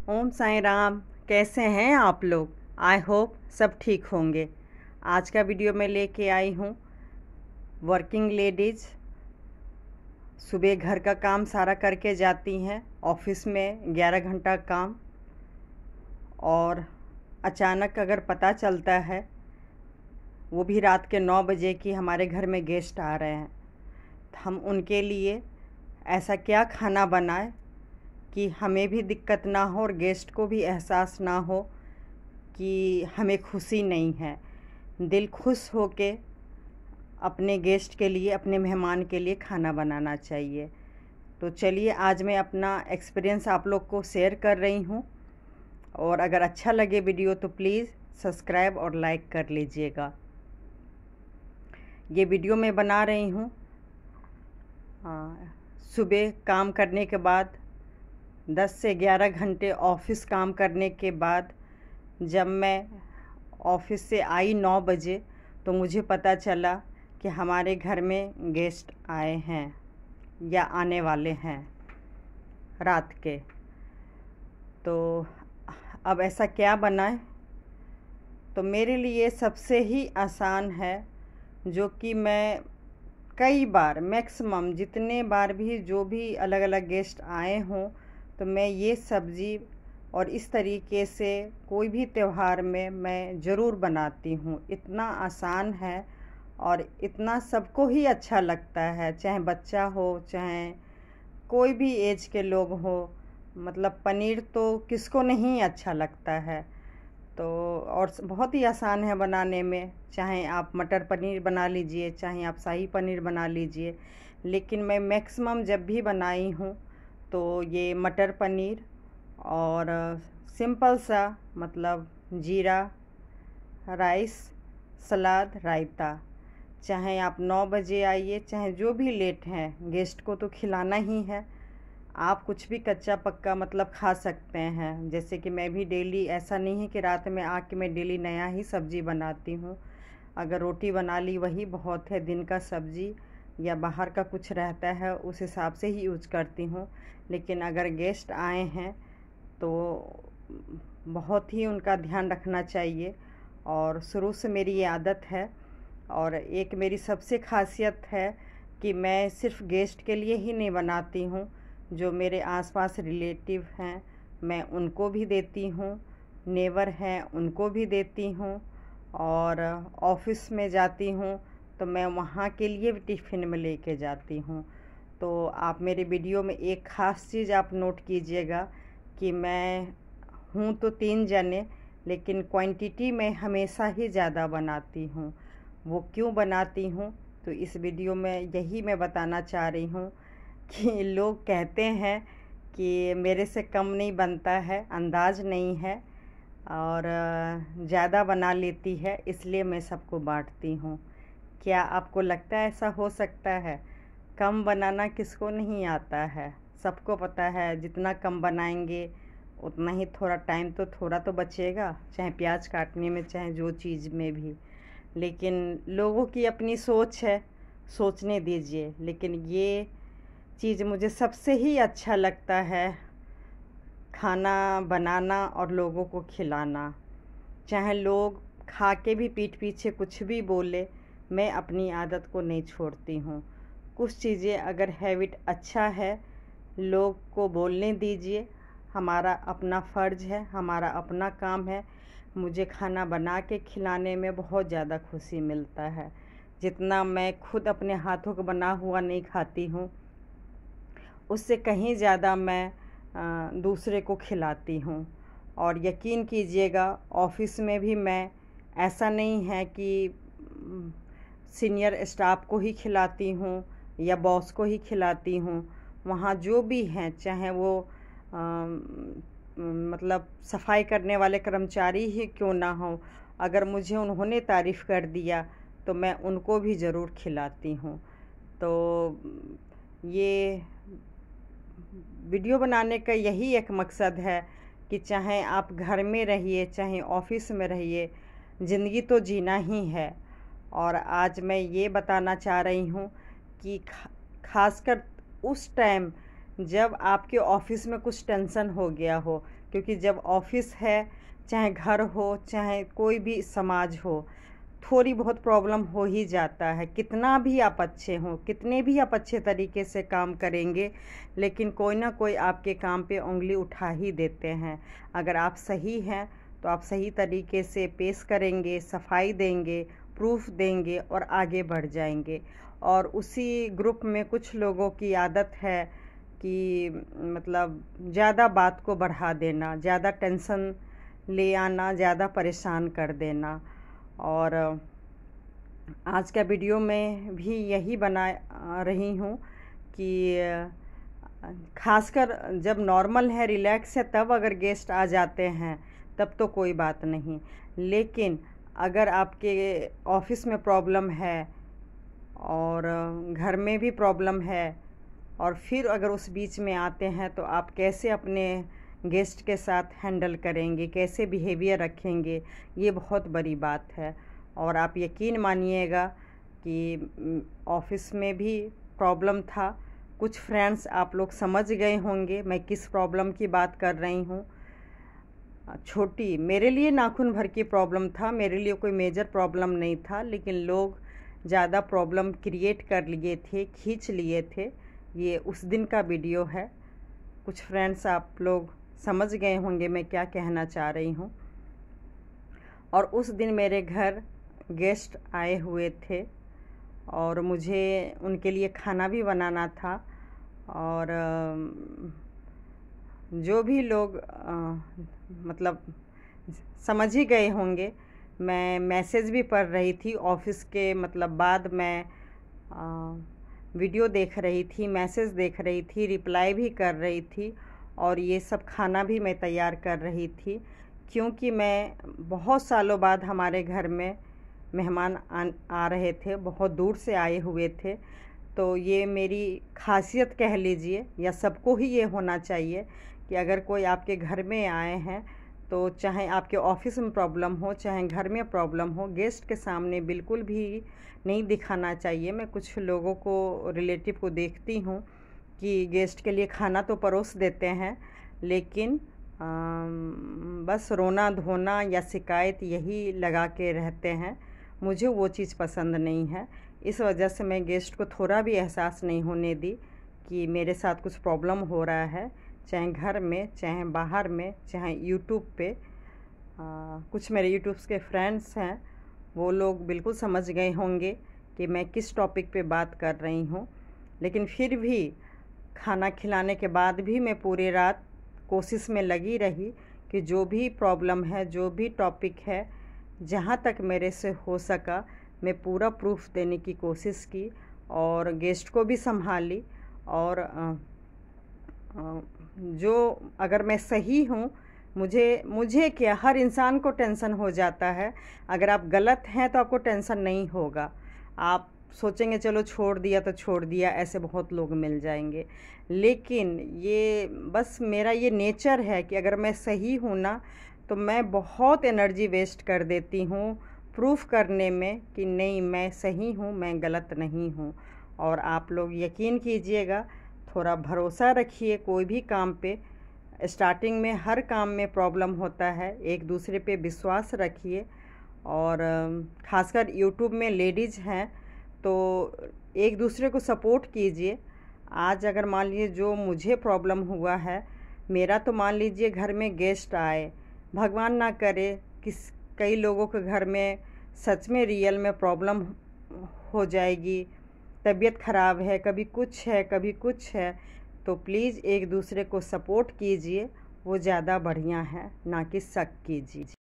ओम साईं राम। कैसे हैं आप लोग? आई होप सब ठीक होंगे। आज का वीडियो मैं लेके आई हूँ वर्किंग लेडीज़ सुबह घर का काम सारा करके जाती हैं ऑफिस में 11 घंटा काम, और अचानक अगर पता चलता है वो भी रात के 9 बजे कि हमारे घर में गेस्ट आ रहे हैं, तो हम उनके लिए ऐसा क्या खाना बनाएं कि हमें भी दिक्कत ना हो और गेस्ट को भी एहसास ना हो कि हमें खुशी नहीं है। दिल खुश हो के अपने गेस्ट के लिए, अपने मेहमान के लिए खाना बनाना चाहिए। तो चलिए आज मैं अपना एक्सपीरियंस आप लोग को शेयर कर रही हूँ, और अगर अच्छा लगे वीडियो तो प्लीज़ सब्सक्राइब और लाइक कर लीजिएगा। ये वीडियो मैं बना रही हूँ सुबह काम करने के बाद, 10 से 11 घंटे ऑफिस काम करने के बाद जब मैं ऑफिस से आई 9 बजे, तो मुझे पता चला कि हमारे घर में गेस्ट आए हैं या आने वाले हैं रात के। तो अब ऐसा क्या बनाए? तो मेरे लिए सबसे ही आसान है, जो कि मैं कई बार, मैक्सिमम जितने बार भी जो भी अलग अलग गेस्ट आए हों, तो मैं ये सब्ज़ी और इस तरीके से कोई भी त्यौहार में मैं ज़रूर बनाती हूँ। इतना आसान है और इतना सबको ही अच्छा लगता है, चाहे बच्चा हो चाहे कोई भी एज के लोग हो। मतलब पनीर तो किसको नहीं अच्छा लगता है। तो और बहुत ही आसान है बनाने में, चाहे आप मटर पनीर बना लीजिए, चाहे आप शाही पनीर बना लीजिए। लेकिन मैं मैक्सिमम जब भी बनाई हूँ तो ये मटर पनीर और सिंपल सा, मतलब जीरा राइस, सलाद, रायता। चाहे आप 9 बजे आइए, चाहे जो भी लेट हैं, गेस्ट को तो खिलाना ही है। आप कुछ भी कच्चा पक्का मतलब खा सकते हैं। जैसे कि मैं भी डेली, ऐसा नहीं है कि रात में आके मैं डेली नया ही सब्ज़ी बनाती हूँ। अगर रोटी बना ली वही बहुत है, दिन का सब्ज़ी या बाहर का कुछ रहता है उस हिसाब से ही यूज करती हूँ। लेकिन अगर गेस्ट आए हैं तो बहुत ही उनका ध्यान रखना चाहिए, और शुरू से मेरी ये आदत है। और एक मेरी सबसे खासियत है कि मैं सिर्फ गेस्ट के लिए ही नहीं बनाती हूँ, जो मेरे आसपास रिलेटिव हैं मैं उनको भी देती हूँ, नेबर हैं उनको भी देती हूँ, और ऑफिस में जाती हूँ तो मैं वहाँ के लिए भी टिफ़िन में लेके जाती हूँ। तो आप मेरे वीडियो में एक ख़ास चीज़ आप नोट कीजिएगा कि मैं हूँ तो 3 जने, लेकिन क्वांटिटी में हमेशा ही ज़्यादा बनाती हूँ। वो क्यों बनाती हूँ तो इस वीडियो में यही मैं बताना चाह रही हूँ कि लोग कहते हैं कि मेरे से कम नहीं बनता है, अंदाज नहीं है, और ज़्यादा बना लेती है, इसलिए मैं सबको बांटती हूँ। क्या आपको लगता है ऐसा हो सकता है? कम बनाना किसको नहीं आता है, सबको पता है जितना कम बनाएंगे उतना ही थोड़ा टाइम तो थोड़ा तो बचेगा, चाहे प्याज काटने में चाहे जो चीज़ में भी। लेकिन लोगों की अपनी सोच है, सोचने दीजिए। लेकिन ये चीज़ मुझे सबसे ही अच्छा लगता है, खाना बनाना और लोगों को खिलाना। चाहे लोग खा के भी पीठ पीछे कुछ भी बोले, मैं अपनी आदत को नहीं छोड़ती हूँ। कुछ चीज़ें अगर हैबिट अच्छा है, लोग को बोलने दीजिए। हमारा अपना फ़र्ज़ है, हमारा अपना काम है। मुझे खाना बना के खिलाने में बहुत ज़्यादा खुशी मिलता है, जितना मैं खुद अपने हाथों का बना हुआ नहीं खाती हूँ, उससे कहीं ज़्यादा मैं दूसरे को खिलाती हूँ। और यकीन कीजिएगा ऑफिस में भी मैं, ऐसा नहीं है कि सीनियर स्टाफ को ही खिलाती हूँ या बॉस को ही खिलाती हूँ। वहाँ जो भी हैं, चाहे वो मतलब सफाई करने वाले कर्मचारी ही क्यों ना हो, अगर मुझे उन्होंने तारीफ़ कर दिया तो मैं उनको भी ज़रूर खिलाती हूँ। तो ये वीडियो बनाने का यही एक मकसद है कि चाहे आप घर में रहिए चाहे ऑफिस में रहिए, ज़िंदगी तो जीना ही है। और आज मैं ये बताना चाह रही हूँ कि खासकर उस टाइम जब आपके ऑफिस में कुछ टेंशन हो गया हो, क्योंकि जब ऑफिस है, चाहे घर हो, चाहे कोई भी समाज हो, थोड़ी बहुत प्रॉब्लम हो ही जाता है। कितना भी आप अच्छे हों, कितने भी आप अच्छे तरीके से काम करेंगे, लेकिन कोई ना कोई आपके काम पे उंगली उठा ही देते हैं। अगर आप सही हैं तो आप सही तरीके से पेश करेंगे, सफाई देंगे, प्रूफ देंगे और आगे बढ़ जाएंगे। और उसी ग्रुप में कुछ लोगों की आदत है कि मतलब ज़्यादा बात को बढ़ा देना, ज़्यादा टेंशन ले आना, ज़्यादा परेशान कर देना। और आज का वीडियो में भी यही बना रही हूँ कि खासकर जब नॉर्मल है, रिलैक्स है, तब अगर गेस्ट आ जाते हैं तब तो कोई बात नहीं, लेकिन अगर आपके ऑफिस में प्रॉब्लम है और घर में भी प्रॉब्लम है और फिर अगर उस बीच में आते हैं तो आप कैसे अपने गेस्ट के साथ हैंडल करेंगे, कैसे बिहेवियर रखेंगे, ये बहुत बड़ी बात है। और आप यकीन मानिएगा कि ऑफिस में भी प्रॉब्लम था। कुछ फ्रेंड्स आप लोग समझ गए होंगे मैं किस प्रॉब्लम की बात कर रही हूँ। छोटी, मेरे लिए नाखून भर की प्रॉब्लम था, मेरे लिए कोई मेजर प्रॉब्लम नहीं था, लेकिन लोग ज़्यादा प्रॉब्लम क्रिएट कर लिए थे, खींच लिए थे। ये उस दिन का वीडियो है। कुछ फ्रेंड्स आप लोग समझ गए होंगे मैं क्या कहना चाह रही हूँ। और उस दिन मेरे घर गेस्ट आए हुए थे और मुझे उनके लिए खाना भी बनाना था। और जो भी लोग मतलब समझ ही गए होंगे, मैं मैसेज भी पढ़ रही थी ऑफिस के मतलब बाद मैं वीडियो देख रही थी, मैसेज देख रही थी, रिप्लाई भी कर रही थी और ये सब खाना भी मैं तैयार कर रही थी, क्योंकि मैं बहुत सालों बाद हमारे घर में मेहमान आ रहे थे, बहुत दूर से आए हुए थे। तो ये मेरी खासियत कह लीजिए, या सबको ही ये होना चाहिए कि अगर कोई आपके घर में आए हैं तो चाहे आपके ऑफिस में प्रॉब्लम हो, चाहे घर में प्रॉब्लम हो, गेस्ट के सामने बिल्कुल भी नहीं दिखाना चाहिए। मैं कुछ लोगों को, रिलेटिव को देखती हूँ कि गेस्ट के लिए खाना तो परोस देते हैं, लेकिन बस रोना धोना या शिकायत यही लगा के रहते हैं। मुझे वो चीज़ पसंद नहीं है। इस वजह से मैं गेस्ट को थोड़ा भी एहसास नहीं होने दी कि मेरे साथ कुछ प्रॉब्लम हो रहा है, चाहे घर में, चाहे बाहर में, चाहे यूट्यूब पे। कुछ मेरे यूट्यूब के फ्रेंड्स हैं, वो लोग बिल्कुल समझ गए होंगे कि मैं किस टॉपिक पे बात कर रही हूँ। लेकिन फिर भी खाना खिलाने के बाद भी मैं पूरी रात कोशिश में लगी रही कि जो भी प्रॉब्लम है, जो भी टॉपिक है, जहाँ तक मेरे से हो सका मैं पूरा प्रूफ देने की कोशिश की और गेस्ट को भी संभाली। और जो अगर मैं सही हूँ, मुझे क्या, हर इंसान को टेंशन हो जाता है। अगर आप गलत हैं तो आपको टेंशन नहीं होगा, आप सोचेंगे चलो छोड़ दिया तो छोड़ दिया, ऐसे बहुत लोग मिल जाएंगे। लेकिन ये बस मेरा ये नेचर है कि अगर मैं सही हूँ ना तो मैं बहुत एनर्जी वेस्ट कर देती हूँ प्रूफ करने में कि नहीं मैं सही हूँ, मैं गलत नहीं हूँ। और आप लोग यकीन कीजिएगा, थोड़ा भरोसा रखिए कोई भी काम पे। स्टार्टिंग में हर काम में प्रॉब्लम होता है, एक दूसरे पे विश्वास रखिए। और ख़ासकर यूट्यूब में लेडीज़ हैं तो एक दूसरे को सपोर्ट कीजिए। आज अगर मान लीजिए जो मुझे प्रॉब्लम हुआ है, मेरा तो मान लीजिए घर में गेस्ट आए, भगवान ना करे कई लोगों के घर में सच में रियल में प्रॉब्लम हो जाएगी, तबीयत ख़राब है, कभी कुछ है, कभी कुछ है, तो प्लीज़ एक दूसरे को सपोर्ट कीजिए, वो ज़्यादा बढ़िया है, ना कि शक कीजिए।